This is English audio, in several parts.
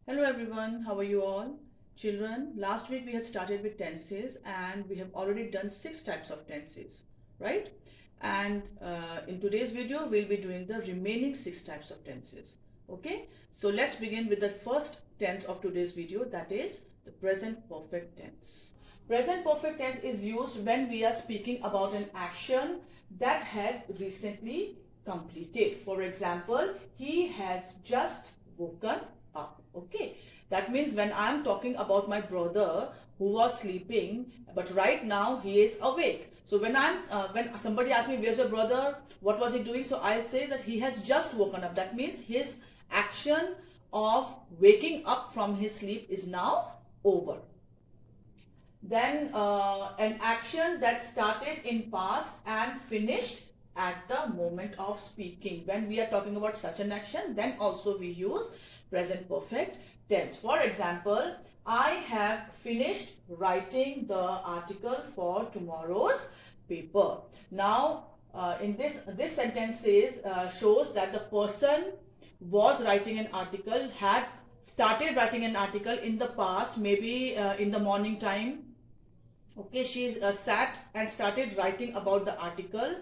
Hello everyone, how are you all? Children, last week we had started with tenses and we have already done 6 types of tenses, right? And in today's video, we'll be doing the remaining 6 types of tenses, okay? So let's begin with the first tense of today's video, that is the present perfect tense. Present perfect tense is used when we are speaking about an action that has recently completed. For example, he has just woken up. Okay, that means when I'm talking about my brother who was sleeping, but right now he is awake. So when somebody asks me, where's your brother, what was he doing, so I'll say that he has just woken up. That means his action of waking up from his sleep is now over. Then an action that started in past and finished at the moment of speaking. When we are talking about such an action, then also we use present perfect tense. For example, I have finished writing the article for tomorrow's paper. Now, in this sentence says shows that the person was writing an article, had started writing an article in the past, maybe in the morning time. Okay, she sat and started writing about the article,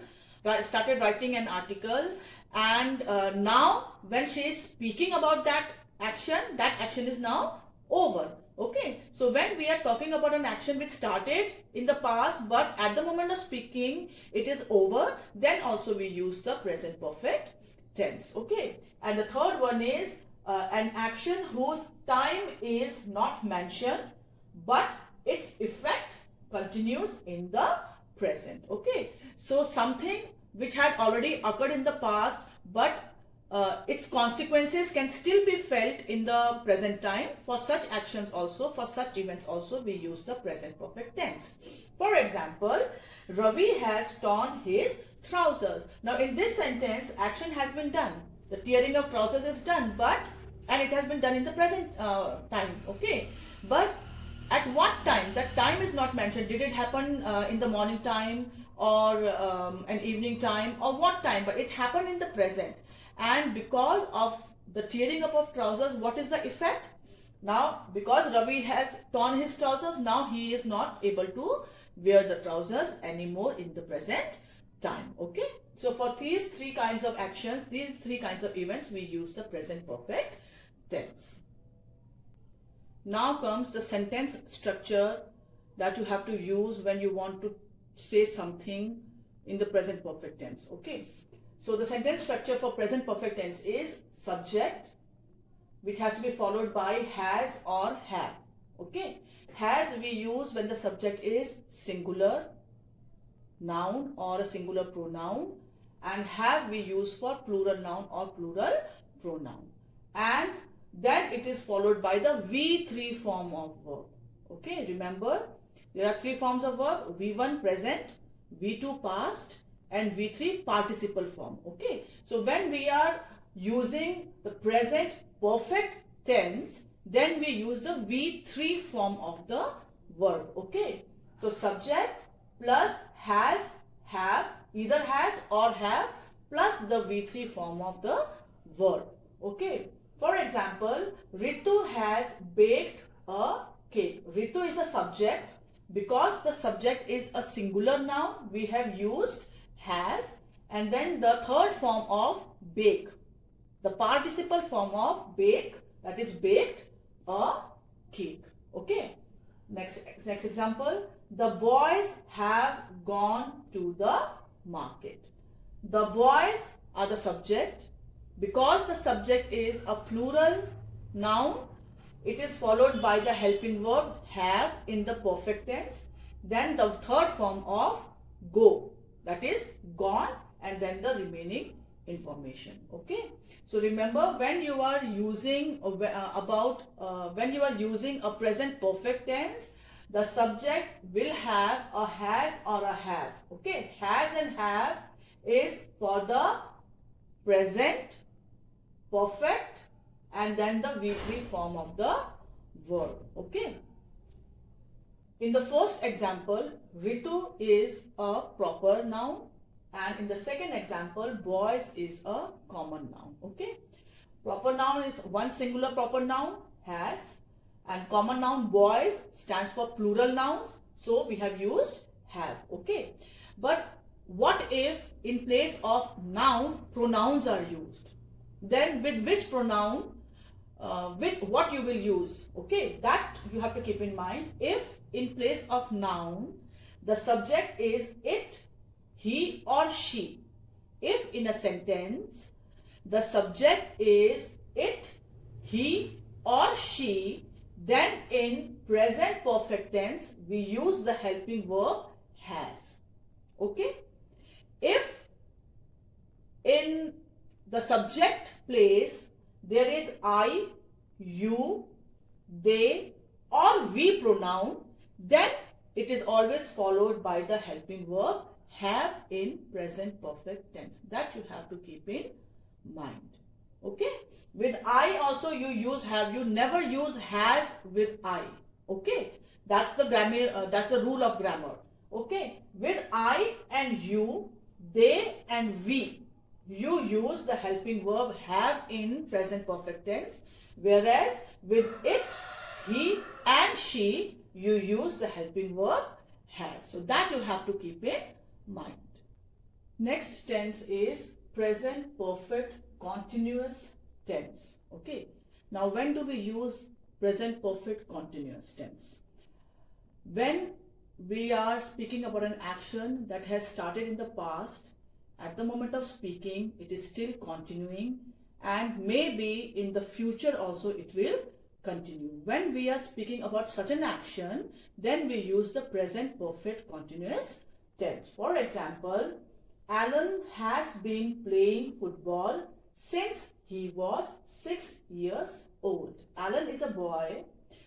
started writing an article, and now when she is speaking about that action is now over. Okay, so when we are talking about an action which started in the past but at the moment of speaking it is over, then also we use the present perfect tense. Okay, and the third one is an action whose time is not mentioned but its effect continues in the present. Okay, so something which had already occurred in the past but its consequences can still be felt in the present time. For such actions also, for such events also, we use the present perfect tense. For example, Ravi has torn his trousers. Now in this sentence, action has been done. The tearing of trousers is done, and it has been done in the present time. Okay, but at what time? That time is not mentioned. Did it happen in the morning time or an evening time or what time? But it happened in the present. And because of the tearing up of trousers, what is the effect? Now, because Ravi has torn his trousers, now he is not able to wear the trousers anymore in the present time. Okay. So for these 3 kinds of actions, these 3 kinds of events, we use the present perfect tense. Now comes the sentence structure that you have to use when you want to say something in the present perfect tense. Okay. So the sentence structure for present perfect tense is subject, which has to be followed by has or have. Okay. Has we use when the subject is singular noun or a singular pronoun, and have we use for plural noun or plural pronoun. And then it is followed by the V3 form of verb. Okay, remember there are 3 forms of verb: V1 present, V2 past, and V3 participle form. Okay, so when we are using the present perfect tense, then we use the V3 form of the verb. Okay, so subject plus has, have, either has or have, plus the V3 form of the verb. Okay. For example, Ritu has baked a cake. Ritu is a subject. Because the subject is a singular noun, we have used has, and then the third form of bake. The participle form of bake, that is baked a cake. Okay. Next example. The boys have gone to the market. The boys are the subject. Because the subject is a plural noun, it is followed by the helping verb have in the perfect tense. Then the third form of go, that is gone, and then the remaining information. Okay. So remember, when you are using when you are using a present perfect tense, the subject will have a has or a have. Okay. Has and have is for the present perfect and then the V3 form of the verb. Okay. In the first example, Ritu is a proper noun, and in the second example, boys is a common noun. Okay. Proper noun is one singular proper noun, has, and common noun boys stands for plural nouns, so we have used have. Okay, but what if in place of noun pronouns are used? Then with which pronoun, with what you will use? Okay, that you have to keep in mind. If in place of noun the subject is it, he or she, if in a sentence the subject is it, he or she, then in present perfect tense we use the helping verb has. Okay, if in the subject place there is I, you, they or we pronoun, then it is always followed by the helping verb have in present perfect tense. That you have to keep in mind. Okay, with I also you use have, you never use has with I. Okay, that's the grammar, that's the rule of grammar. Okay, with I and you, they and we, you use the helping verb have in present perfect tense, whereas with it, he and she, you use the helping verb has. So that you have to keep in mind. Next tense is present perfect continuous tense. Okay, now when do we use present perfect continuous tense? When we are speaking about an action that has started in the past, at the moment of speaking it is still continuing, and maybe in the future also it will continue. When we are speaking about such an action, then we use the present perfect continuous tense. For example, Alan has been playing football since he was 6 years old. Alan is a boy.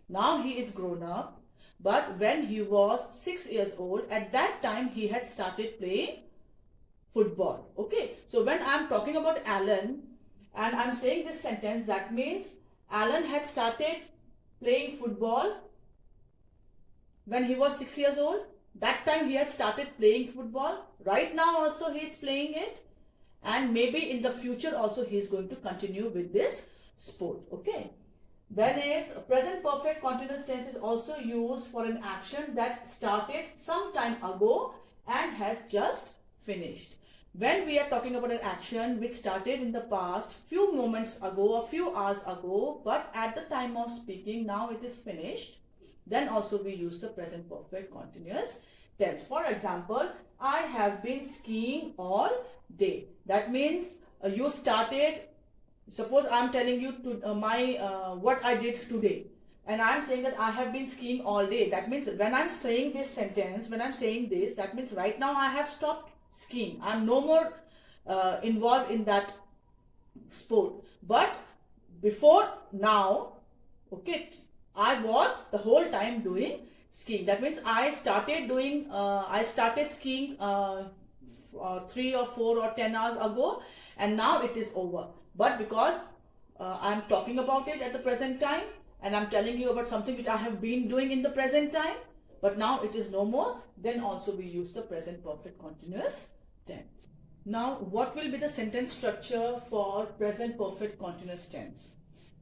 Now he is grown up. But when he was 6 years old, at that time he had started playing football. Okay. So when I am talking about Alan and I am saying this sentence, that means Alan had started playing football when he was 6 years old. That time he has started playing football. Right now also he is playing it, and maybe in the future also he is going to continue with this sport. Okay. Then is present perfect continuous tense is also used for an action that started some time ago and has just finished. When we are talking about an action which started in the past, few moments ago or few hours ago, but at the time of speaking now it is finished, then also we use the present perfect continuous tense. For example, I have been skiing all day. That means you started, suppose I am telling you to what I did today, and I am saying that I have been skiing all day. That means when I am saying this sentence, when I am saying this, that means right now I have stopped skiing. I am no more involved in that sport. But before now, okay, I was the whole time doing skiing. That means I started doing, I started skiing 3 or 4 or 10 hours ago, and now it is over. But because I am talking about it at the present time, and I am telling you about something which I have been doing in the present time, but now it is no more, then also we use the present perfect continuous tense. Now, what will be the sentence structure for present perfect continuous tense?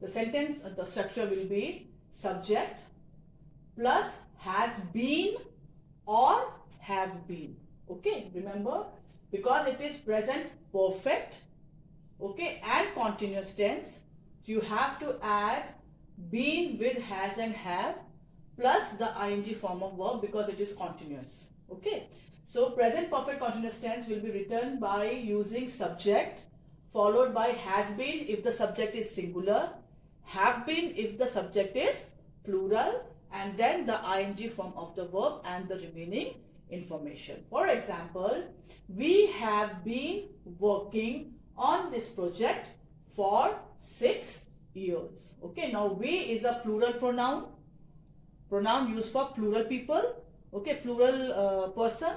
The sentence, the structure will be subject plus has been or have been. Okay, remember, because it is present perfect, okay, and continuous tense, you have to add been with has and have plus the ing form of verb because it is continuous. Okay, so present perfect continuous tense will be written by using subject followed by has been if the subject is singular, have been if the subject is plural, and then the ing form of the verb and the remaining information. For example, we have been working on this project for 6 years. Okay, now we is a plural pronoun, used for plural people, okay, plural person,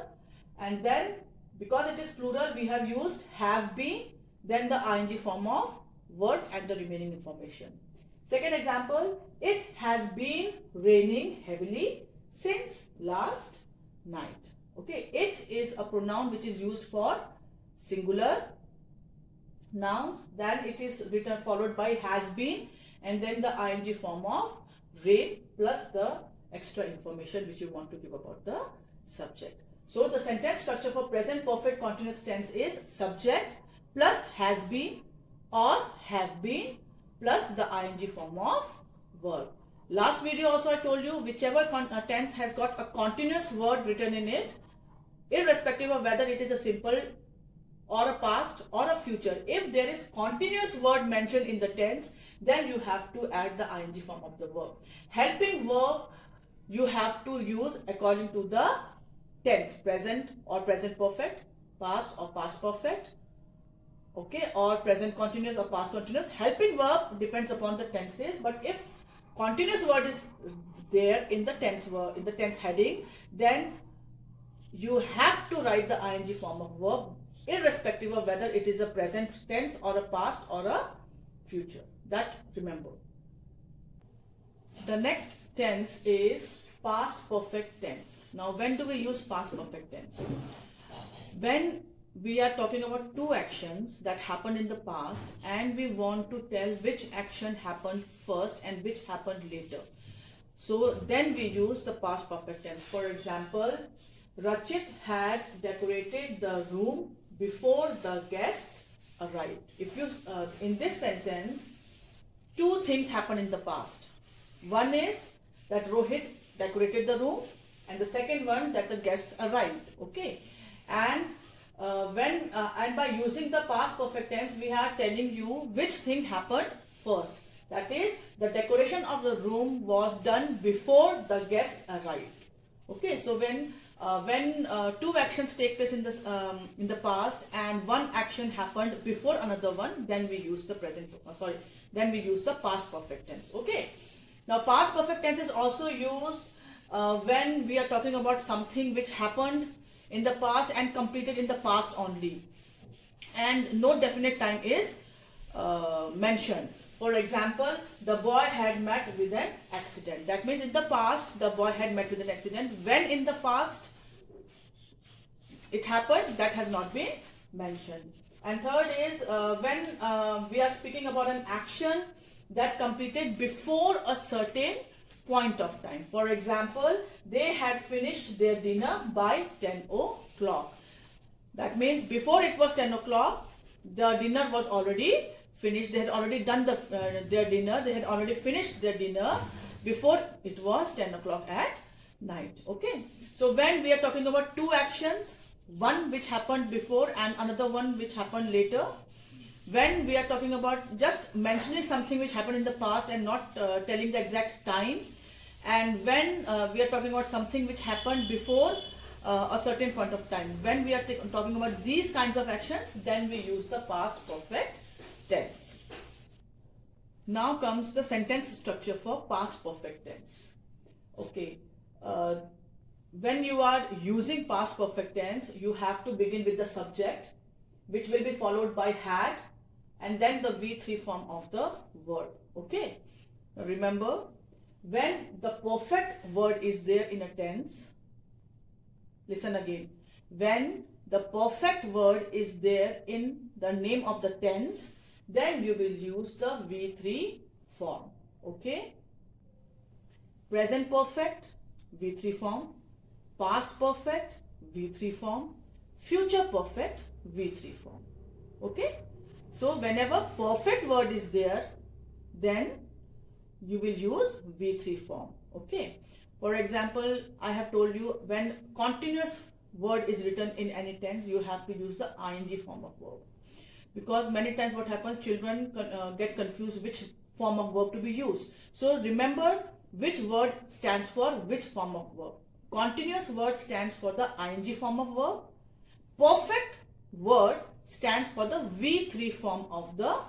and then because it is plural we have used have been, then the ing form of word and the remaining information. Second example, it has been raining heavily since last night. Okay, it is a pronoun which is used for singular. nouns, then it is written followed by has been and then the ing form of rain plus the extra information which you want to give about the subject. So the sentence structure for present perfect continuous tense is subject plus has been or have been plus the ing form of verb. Last video also I told you whichever tense has got a continuous word written in it, irrespective of whether it is a simple or a past or a future, if there is continuous word mentioned in the tense, then you have to add the ing form of the verb. Helping verb you have to use according to the tense, present or present perfect, past or past perfect, okay, or present continuous or past continuous. Helping verb depends upon the tenses, but if continuous word is there in the tense word, in the tense heading, then you have to write the ing form of verb irrespective of whether it is a present tense or a past or a future. That remember. The next tense is past perfect tense. Now when do we use past perfect tense? When we are talking about two actions that happened in the past and we want to tell which action happened first and which happened later. So then we use the past perfect tense. For example, Rachit had decorated the room before the guests arrived. If you in this sentence, two things happen in the past. One is that Rohit decorated the room, and the second one that the guests arrived. Okay, and and by using the past perfect tense, we are telling you which thing happened first. That is, the decoration of the room was done before the guests arrived. Okay, so when two actions take place in the past and one action happened before another one, then we use the then we use the past perfect tense. Okay, now past perfect tense is also used when we are talking about something which happened in the past and completed in the past only, and no definite time is mentioned. For example, the boy had met with an accident. That means in the past the boy had met with an accident. When in the past it happened, that has not been mentioned. And third is when we are speaking about an action that completed before a certain point of time. For example, they had finished their dinner by 10 o'clock. That means before it was 10 o'clock, the dinner was already finished. They had already done their dinner. They had already finished their dinner before it was 10 o'clock at night. Okay. So when we are talking about two actions, one which happened before and another one which happened later, when we are talking about just mentioning something which happened in the past and not telling the exact time, and when we are talking about something which happened before a certain point of time, when we are talking about these kinds of actions, then we use the past perfect tense. Now comes the sentence structure for past perfect tense. Okay, when you are using past perfect tense, you have to begin with the subject, which will be followed by had, and then the V3 form of the word. Okay, now remember, when the perfect word is there in a tense, listen again, when the perfect word is there in the name of the tense, then you will use the V3 form. Okay, present perfect, V3 form, past perfect, V3 form, future perfect, V3 form. Okay, so whenever perfect word is there, then you will use V3 form. Okay, for example, I have told you when continuous word is written in any tense, you have to use the ing form of verb, because many times what happens, children get confused which form of verb to be used. So remember which word stands for which form of verb. Continuous word stands for the ing form of verb. Perfect word stands for the V3 form of the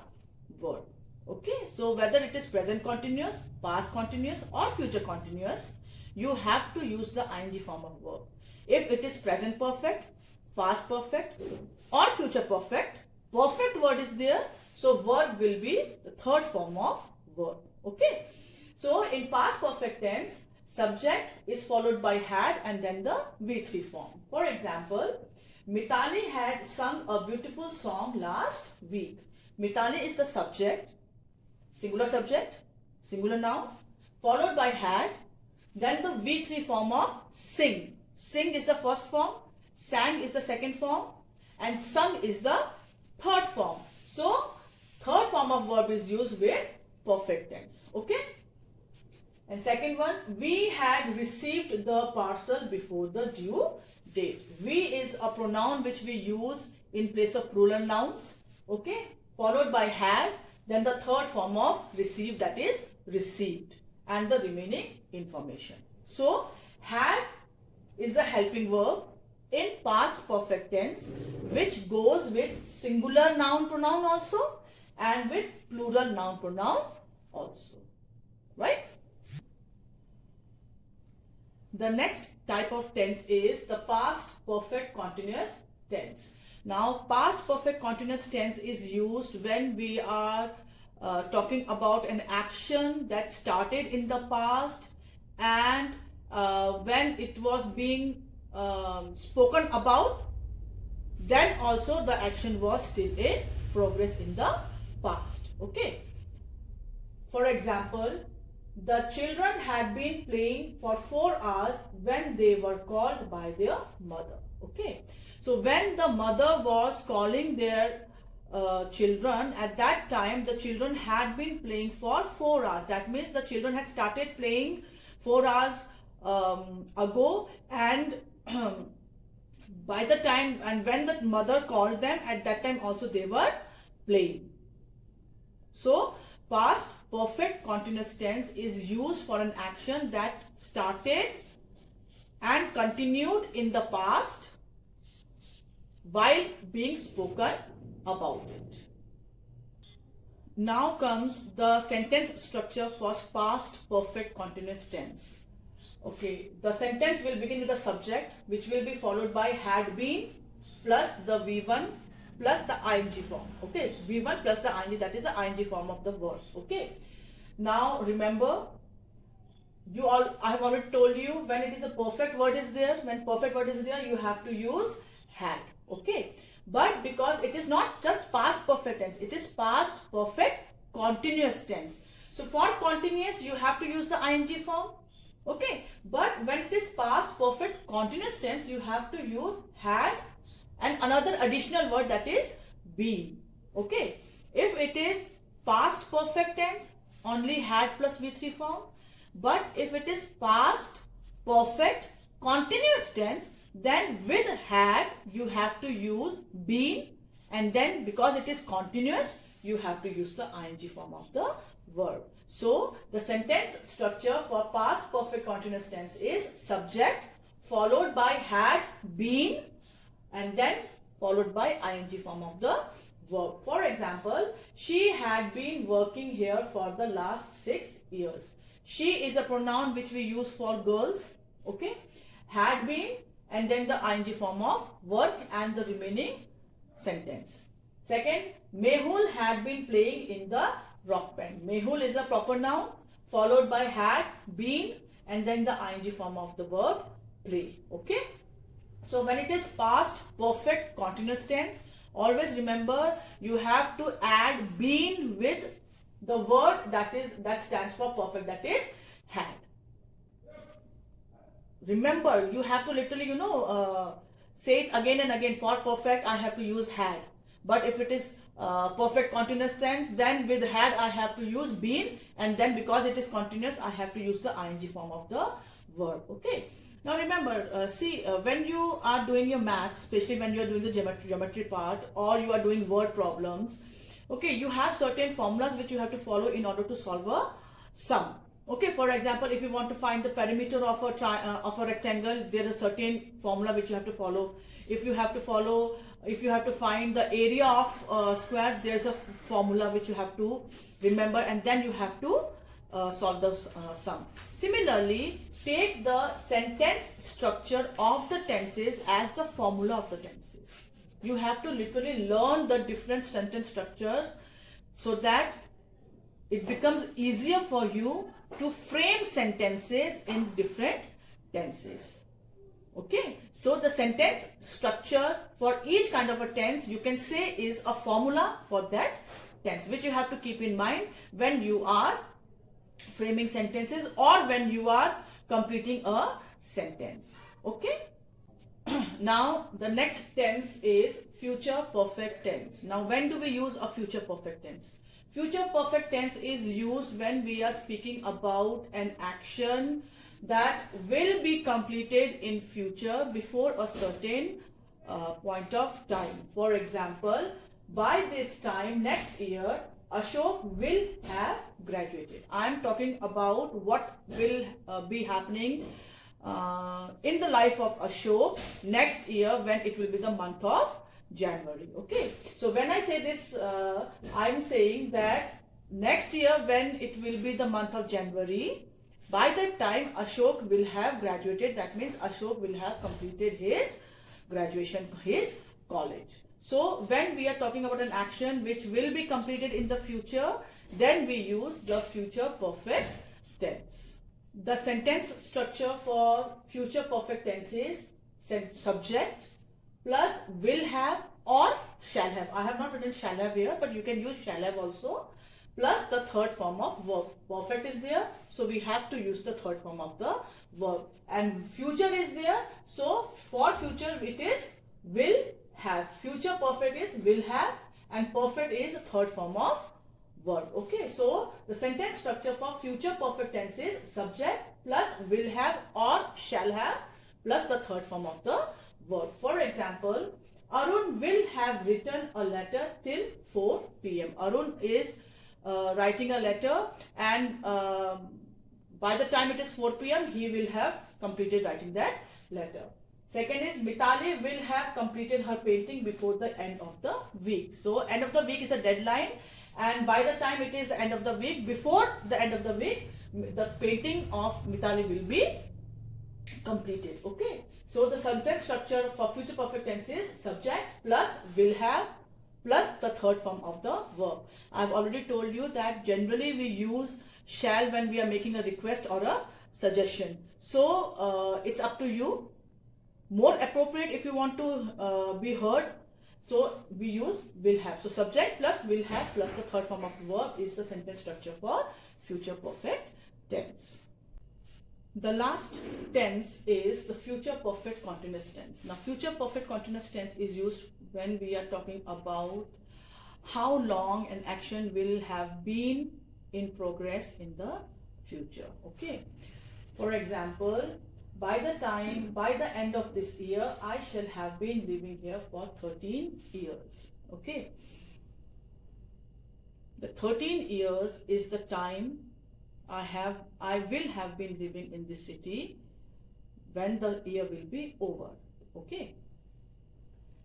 word. Okay, so whether it is present continuous, past continuous or future continuous, you have to use the ing form of verb. If it is present perfect, past perfect or future perfect, perfect word is there, so verb will be the third form of verb. Okay, so in past perfect tense, subject is followed by had and then the V3 form. For example, Mitali had sung a beautiful song last week. Mitali is the subject, singular noun, followed by had, then the V3 form of sing. Sing is the first form, sang is the second form, and sung is the third form. So, third form of verb is used with perfect tense. Okay? And second one, we had received the parcel before the due date. We is a pronoun which we use in place of plural nouns. Okay? Followed by had, then the third form of received, that is received, and the remaining information. So, had is the helping verb in past perfect tense which goes with singular noun pronoun also and with plural noun pronoun also. Right? The next type of tense is the past perfect continuous tense. Now, past perfect continuous tense is used when we are talking about an action that started in the past and when it was being spoken about, then also the action was still in progress in the past. Okay. For example, the children had been playing for 4 hours when they were called by their mother. Okay. So when the mother was calling their children, at that time the children had been playing for 4 hours. That means the children had started playing 4 hours ago, and by the time and when the mother called them, at that time also they were playing. So past perfect continuous tense is used for an action that started and continued in the past while being spoken about it. Now comes the sentence structure for past perfect continuous tense. Okay, the sentence will begin with the subject, which will be followed by had been plus the V1 plus the ing form. Okay, V1 plus the ing, that is the ing form of the verb. Okay, now remember, I have already told you, when it is a perfect word is there, when perfect word is there, you have to use had. Okay, but because it is not just past perfect tense, it is past perfect continuous tense. So for continuous, you have to use the ing form. Okay, but when it is past perfect continuous tense, you have to use had and another additional word, that is been. Okay, if it is past perfect tense, only had plus V3 form. But if it is past perfect continuous tense, then with had you have to use been, and then because it is continuous, you have to use the ing form of the verb. So the sentence structure for past perfect continuous tense is subject followed by had been and then followed by ing form of the verb. For example, she had been working here for the last 6 years. She is a pronoun which we use for girls. Okay, had been and then the ing form of work and the remaining sentence. Second, Mehul had been playing in the rock band. Mehul is a proper noun followed by had been and then the ing form of the verb play. Okay, so when it is past perfect continuous tense, always remember you have to add been with the word that stands for perfect, that is had. Remember, you have to literally say it again and again. For perfect I have to use had, but if it is perfect continuous tense, then with had I have to use been, and then because it is continuous I have to use the ing form of the verb. Okay, now remember, when you are doing your maths, especially when you are doing the geometry part or you are doing word problems, okay, you have certain formulas which you have to follow in order to solve a sum. Okay, for example, if you want to find the perimeter of a rectangle, there is a certain formula which you have to follow. If you have to find the area of a square, there is a formula which you have to remember, and then you have to solve the sum. Similarly, take the sentence structure of the tenses as the formula of the tenses. You have to literally learn the different sentence structures so that it becomes easier for you to frame sentences in different tenses. Okay, so the sentence structure for each kind of a tense, you can say, is a formula for that tense, which you have to keep in mind when you are framing sentences or when you are completing a sentence. Okay. Now the next tense is future perfect tense. Now when do we use a future perfect tense? Future perfect tense is used when we are speaking about an action that will be completed in future before a certain point of time. For example, by this time next year, Ashok will have graduated. I am talking about what will be happening in the life of Ashok next year when it will be the month of January. Okay. So when I say this, I am saying that next year when it will be the month of January, by that time Ashok will have graduated. That means Ashok will have completed his graduation, his college. So when we are talking about an action which will be completed in the future, then we use the future perfect tense. The sentence structure for future perfect tense is subject plus will have or shall have. I have not written shall have here, but you can use shall have also, plus the third form of verb. Perfect is there, so we have to use the third form of the verb. And future is there, so for future it is will have. Future perfect is will have, and perfect is the third form of verb. Okay, so the sentence structure for future perfect tense is subject plus will have or shall have plus the third form of the verb. For example, Arun will have written a letter till 4 p.m. Arun is writing a letter, and by the time it is 4 p.m. he will have completed writing that letter. Second is Mitali will have completed her painting before the end of the week. So end of the week is a deadline, and by the time it is the end of the week, before the end of the week, the painting of Mitali will be completed. Okay. So the sentence structure for future perfect tense is subject plus will have plus the third form of the verb. I've already told you that generally we use shall when we are making a request or a suggestion. So it's up to you. More appropriate if you want to be heard. So we use will have. So subject plus will have plus the third form of verb is the sentence structure for future perfect tense. The last tense is the future perfect continuous tense. Now future perfect continuous tense is used when we are talking about how long an action will have been in progress in the future. Okay. For example, by the end of this year, I shall have been living here for 13 years. Okay. The 13 years is the time I will have been living in this city when the year will be over. Okay.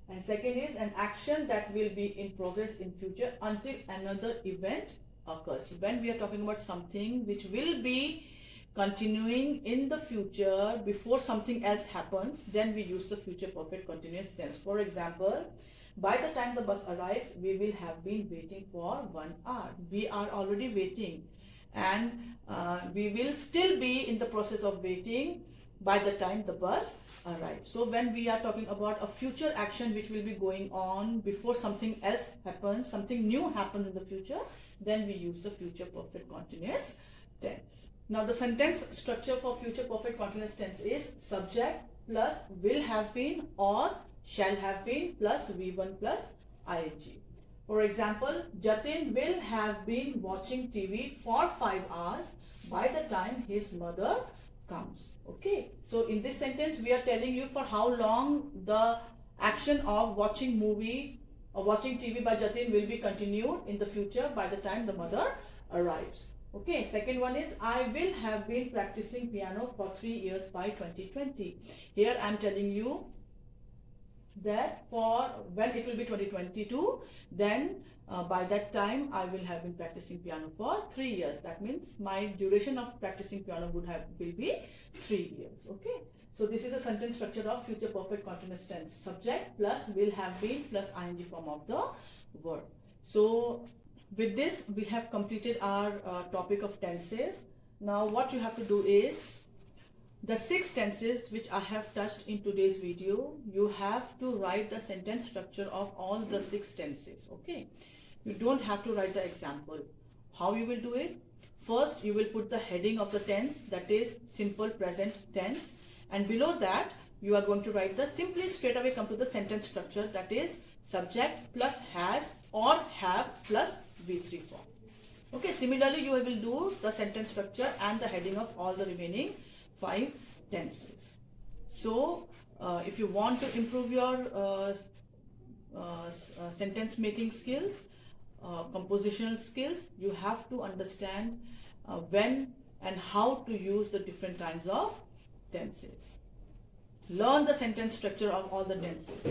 And second is an action that will be in progress in future until another event occurs. When we are talking about something which will be continuing in the future before something else happens, then we use the future perfect continuous tense. For example, by the time the bus arrives, we will have been waiting for 1 hour. We are already waiting, and we will still be in the process of waiting by the time the bus arrives. So when we are talking about a future action which will be going on before something else happens, something new happens in the future, then we use the future perfect continuous tense. Now the sentence structure for future perfect continuous tense is subject plus will have been or shall have been plus V1 plus ing. For example, Jatin will have been watching TV for 5 hours by the time his mother comes. Okay. So in this sentence, we are telling you for how long the action of watching movie or watching TV by Jatin will be continued in the future by the time the mother arrives. Okay. Second one is I will have been practicing piano for 3 years by 2020. Here I am telling you that for when it will be 2022, then by that time I will have been practicing piano for 3 years. That means my duration of practicing piano will be 3 years. Okay. So this is a sentence structure of future perfect continuous tense. Subject plus will have been plus ing form of the verb. So with this we have completed our topic of tenses. Now what you have to do is the 6 tenses which I have touched in today's video, you have to write the sentence structure of all the 6 tenses. Okay. You don't have to write the example. How you will do it? First, you will put the heading of the tense, that is simple present tense, and below that you are going to write the simply straight away come to the sentence structure, that is subject plus has or have plus V3 form. Okay, similarly you will do the sentence structure and the heading of all the remaining 5 tenses. So if you want to improve your sentence making skills, compositional skills, you have to understand when and how to use the different kinds of tenses. Learn the sentence structure of all the tenses.